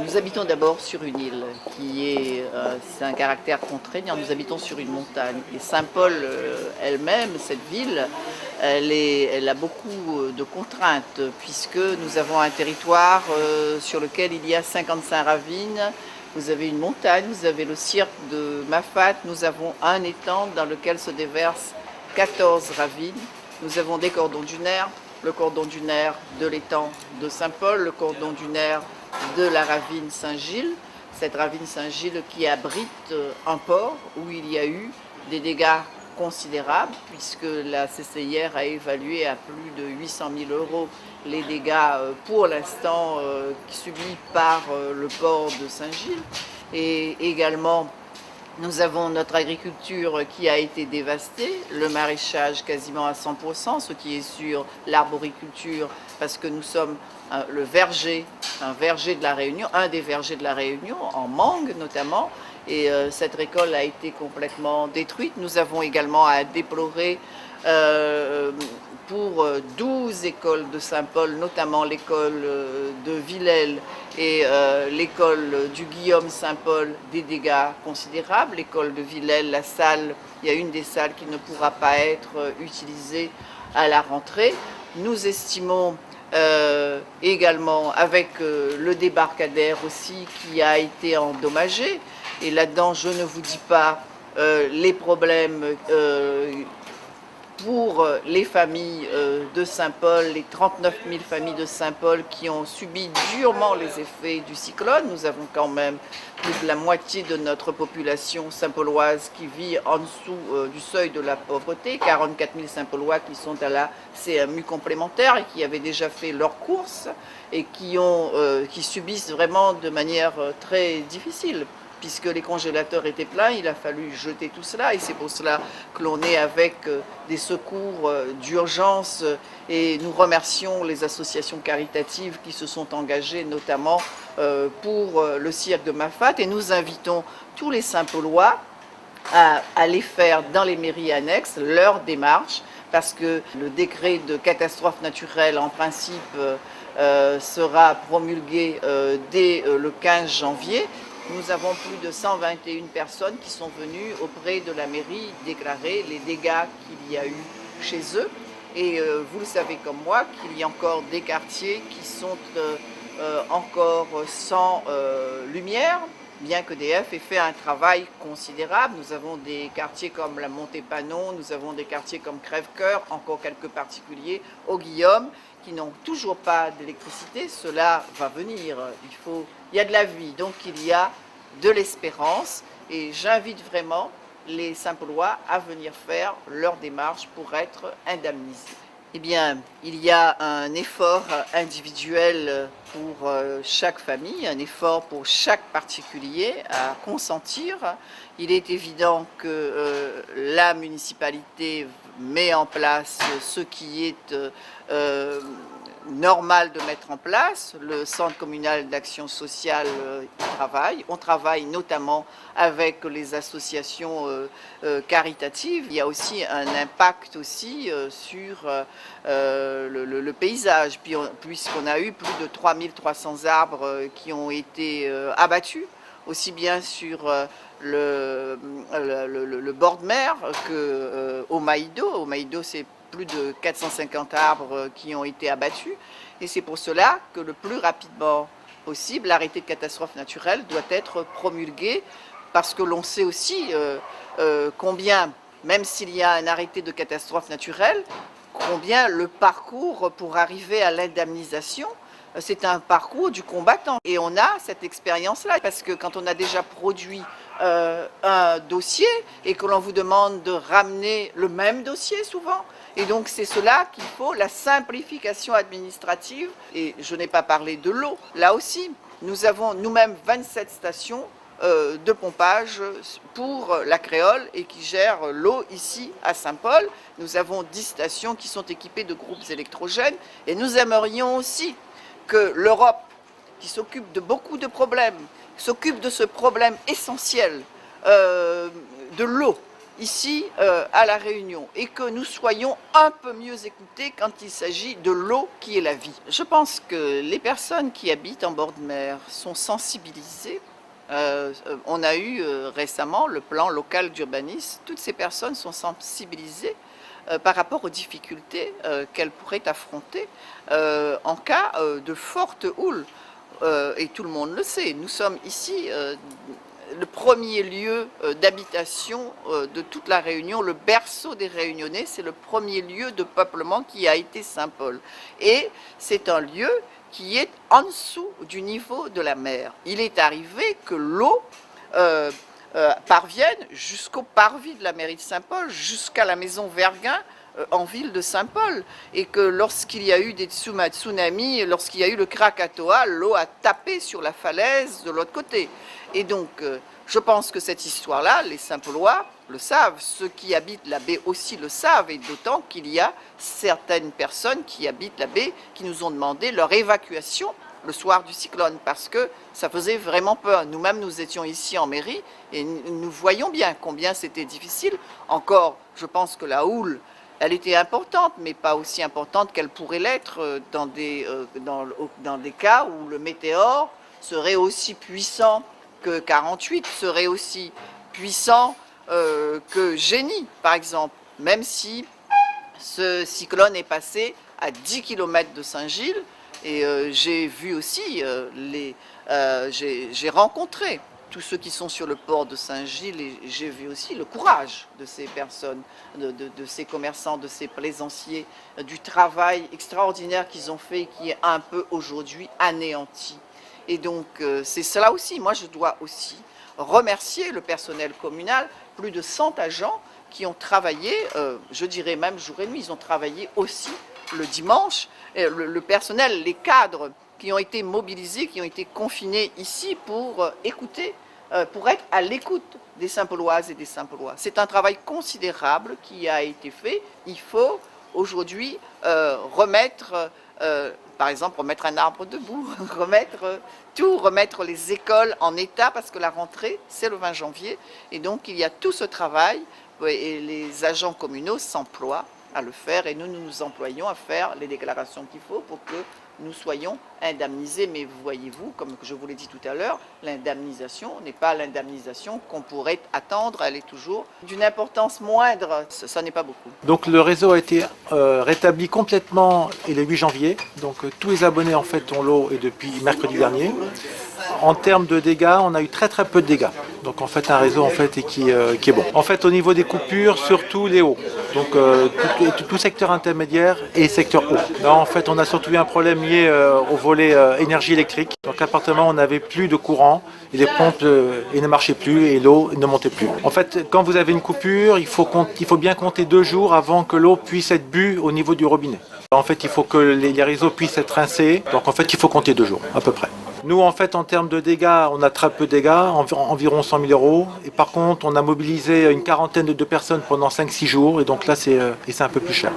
Nous habitons d'abord sur une île c'est un caractère contraignant. Nous habitons sur une montagne. Et Saint-Paul elle-même, cette ville, elle a beaucoup de contraintes puisque nous avons un territoire sur lequel il y a 55 ravines. Vous avez une montagne, vous avez le cirque de Mafate, nous avons un étang dans lequel se déversent 14 ravines. Nous avons des cordons dunaires, le cordon dunaire de l'étang de Saint-Paul, le cordon dunaire de la ravine Saint-Gilles, cette ravine Saint-Gilles qui abrite un port où il y a eu des dégâts considérables puisque la CCIR a évalué à plus de 800 000 € les dégâts pour l'instant subis par le port de Saint-Gilles. Et également nous avons notre agriculture qui a été dévastée, le maraîchage quasiment à 100%, ce qui est sur l'arboriculture, parce que nous sommes le verger, un verger de la Réunion, un des vergers de la Réunion, en mangue notamment, et cette récolte a été complètement détruite. Nous avons également à déplorer pour 12 écoles de Saint-Paul, notamment l'école de Villèle et l'école du Guillaume Saint-Paul, des dégâts considérables. L'école de Villèle, la salle, il y a une des salles qui ne pourra pas être utilisée à la rentrée. Nous estimons également avec le débarcadère aussi qui a été endommagé. Et là-dedans, je ne vous dis pas les problèmes pour les familles de Saint-Paul, les 39 000 familles de Saint-Paul qui ont subi durement les effets du cyclone. Nous avons quand même plus de la moitié de notre population saint-pauloise qui vit en dessous du seuil de la pauvreté, 44 000 Saint-Paulois qui sont à la CMU complémentaire et qui avaient déjà fait leurs courses et qui subissent vraiment de manière très difficile. Puisque les congélateurs étaient pleins, il a fallu jeter tout cela et c'est pour cela que l'on est avec des secours d'urgence et nous remercions les associations caritatives qui se sont engagées notamment pour le cirque de Mafate et nous invitons tous les Saint-Paulois à aller faire dans les mairies annexes leur démarche parce que le décret de catastrophe naturelle en principe sera promulgué dès le 15 janvier. Nous avons plus de 121 personnes qui sont venues auprès de la mairie déclarer les dégâts qu'il y a eu chez eux. Et vous le savez comme moi qu'il y a encore des quartiers qui sont encore sans lumière, bien qu'EDF ait fait un travail considérable. Nous avons des quartiers comme la Montée-Panon, nous avons des quartiers comme Crèvecoeur, encore quelques particuliers, au Guillaume, qui n'ont toujours pas d'électricité. Cela va venir. Il y a de la vie, donc il y a de l'espérance. Et j'invite vraiment les Saint-Paulois à venir faire leur démarche pour être indemnisés. Eh bien, il y a un effort individuel pour chaque famille, un effort pour chaque particulier à consentir. Il est évident que la municipalité met en place ce qui est normal de mettre en place. Le centre communal d'action sociale y travaille. On travaille notamment avec les associations caritatives. Il y a aussi un impact aussi sur le paysage, puisqu'on a eu plus de 3300 arbres qui ont été abattus, aussi bien sur le bord de mer qu'au Maïdo. Au Maïdo, c'est plus de 450 arbres qui ont été abattus. Et c'est pour cela que le plus rapidement possible, l'arrêté de catastrophe naturelle doit être promulgué, parce que l'on sait aussi combien, même s'il y a un arrêté de catastrophe naturelle, combien le parcours pour arriver à l'indemnisation, c'est un parcours du combattant. Et on a cette expérience-là, parce que quand on a déjà produit un dossier et que l'on vous demande de ramener le même dossier souvent, et donc c'est cela qu'il faut, la simplification administrative. Et je n'ai pas parlé de l'eau, là aussi. Nous avons nous-mêmes 27 stations de pompage pour la Créole et qui gèrent l'eau ici à Saint-Paul. Nous avons 10 stations qui sont équipées de groupes électrogènes et nous aimerions aussi que l'Europe, qui s'occupe de beaucoup de problèmes, s'occupe de ce problème essentiel de l'eau ici à La Réunion et que nous soyons un peu mieux écoutés quand il s'agit de l'eau qui est la vie. Je pense que les personnes qui habitent en bord de mer sont sensibilisées. On a eu récemment le plan local d'urbanisme. Toutes ces personnes sont sensibilisées par rapport aux difficultés qu'elles pourraient affronter en cas de forte houle. Et tout le monde le sait, nous sommes ici le premier lieu d'habitation de toute la Réunion, le berceau des Réunionnais, c'est le premier lieu de peuplement qui a été Saint-Paul. Et c'est un lieu qui est en dessous du niveau de la mer. Il est arrivé que l'eau parvienne jusqu'au parvis de la mairie de Saint-Paul, jusqu'à la maison Verguin, en ville de Saint-Paul, et que lorsqu'il y a eu des tsunamis, lorsqu'il y a eu le Krakatoa, l'eau a tapé sur la falaise de l'autre côté. Et donc, je pense que cette histoire-là, les Saint-Paulois le savent, ceux qui habitent la baie aussi le savent, et d'autant qu'il y a certaines personnes qui habitent la baie qui nous ont demandé leur évacuation le soir du cyclone, parce que ça faisait vraiment peur. Nous-mêmes, nous étions ici en mairie, et nous voyons bien combien c'était difficile. Encore, je pense que la houle, elle était importante, mais pas aussi importante qu'elle pourrait l'être dans des cas où le météore serait aussi puissant que 48, serait aussi puissant que Génie, par exemple. Même si ce cyclone est passé à 10 km de Saint-Gilles, et j'ai vu aussi, j'ai rencontré tous ceux qui sont sur le port de Saint-Gilles, et j'ai vu aussi le courage de ces personnes, de ces commerçants, de ces plaisanciers, du travail extraordinaire qu'ils ont fait et qui est un peu aujourd'hui anéanti. Et donc c'est cela aussi, moi je dois aussi remercier le personnel communal, plus de 100 agents qui ont travaillé, je dirais même jour et nuit, ils ont travaillé aussi le dimanche, le personnel, les cadres qui ont été mobilisés, qui ont été confinés ici pour écouter, pour être à l'écoute des Saint-Pauloises et des Saint-Paulois. C'est un travail considérable qui a été fait. Il faut aujourd'hui remettre, par exemple, remettre un arbre debout, remettre les écoles en état, parce que la rentrée, c'est le 20 janvier. Et donc, il y a tout ce travail, et les agents communaux s'emploient à le faire, et nous nous employons à faire les déclarations qu'il faut pour que nous soyons indemnisés. Mais voyez-vous, comme je vous l'ai dit tout à l'heure, l'indemnisation n'est pas l'indemnisation qu'on pourrait attendre, elle est toujours d'une importance moindre, ça n'est pas beaucoup. Donc le réseau a été rétabli complètement le 8 janvier, donc tous les abonnés en fait ont l'eau, et depuis mercredi dernier. En termes de dégâts, on a eu très peu de dégâts. Donc en fait un réseau en fait qui est bon. En fait au niveau des coupures, surtout les hauts. Donc tout secteur intermédiaire et secteur haut. Là en fait on a surtout eu un problème lié au volet énergie électrique. Donc à l'appartement on n'avait plus de courant, et les pompes ne marchaient plus et l'eau ne montait plus. En fait quand vous avez une coupure, il faut bien compter 2 jours avant que l'eau puisse être bue au niveau du robinet. En fait il faut que les réseaux puissent être rincés, donc en fait il faut compter 2 jours à peu près. Nous, en fait, en termes de dégâts, on a très peu de dégâts, environ 100 000 €. Et par contre, on a mobilisé une quarantaine de personnes pendant 5-6 jours. Et donc là, c'est un peu plus cher.